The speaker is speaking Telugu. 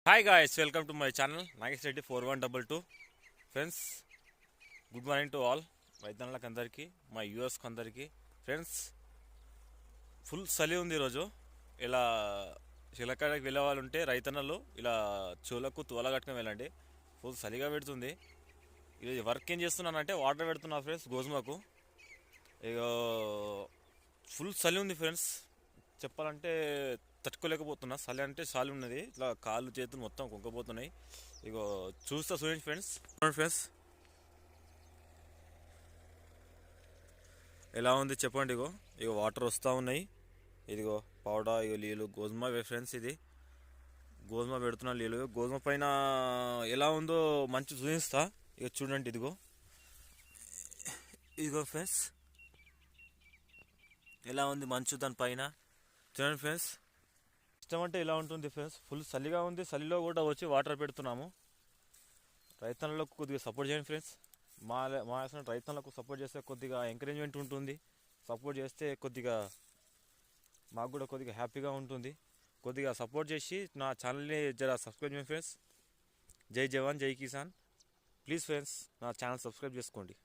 Hi guys, welcome to my channel Nagesh Reddy 4122. Friends, good morning to all రైతన్నలకు అందరికీ, మా యూఎస్కి అందరికీ. ఫ్రెండ్స్, ఫుల్ చలి ఉంది ఈరోజు. ఇలా చిలకడకి వెళ్ళే వాళ్ళు ఉంటే రైతన్నలు ఇలా చెవులకు తోల కట్టుకుని వెళ్ళండి. ఫుల్ చలిగా పెడుతుంది. ఇది వర్క్ ఏం చేస్తున్నానంటే వాటర్ పెడుతున్నా ఫ్రెండ్స్ గోధుమకు. ఇక ఫుల్ చలి ఉంది ఫ్రెండ్స్. చెప్పాలంటే తట్టుకోలేకపోతున్నా. చలి అంటే చలి ఉన్నది. ఇట్లా కాళ్ళు చేతులు మొత్తం కుంకపోతున్నాయి. ఇగో చూస్తా చూడండి ఫ్రెండ్స్. ఎలా ఉంది చెప్పండి. ఇగో వాటర్ వస్తూ ఉన్నాయి. ఇదిగో పౌడర్, ఇగో నీళ్ళు, గోధుమ ఫ్రెండ్స్. ఇది గోధుమ పెడుతున్నా నీళ్ళు. గోధుమ పైన ఎలా ఉందో మంచి చూపిస్తా. ఇక చూడండి. ఇదిగో ఫ్రెండ్స్, ఎలా ఉంది మంచు దానిపైన చూడండి ఫ్రెండ్స్. ఇష్టం అంటే ఇలా ఉంటుంది ఫ్రెండ్స్. ఫుల్ చలిగా ఉంది. చలిలో కూడా వచ్చి వాటర్ పెడుతున్నాము. రైతన్నలకు కొద్దిగా సపోర్ట్ చేయండి ఫ్రెండ్స్. మా రైతన్నలకు సపోర్ట్ చేస్తే కొద్దిగా ఎంకరేజ్మెంట్ ఉంటుంది. సపోర్ట్ చేస్తే కొద్దిగా మాకు కూడా కొద్దిగా హ్యాపీగా ఉంటుంది. కొద్దిగా సపోర్ట్ చేసి నా ఛానల్ని జర సబ్స్క్రైబ్ చేయండి ఫ్రెండ్స్. జై జవాన్ జై కిసాన్. ప్లీజ్ ఫ్రెండ్స్, నా ఛానల్ సబ్స్క్రైబ్ చేసుకోండి.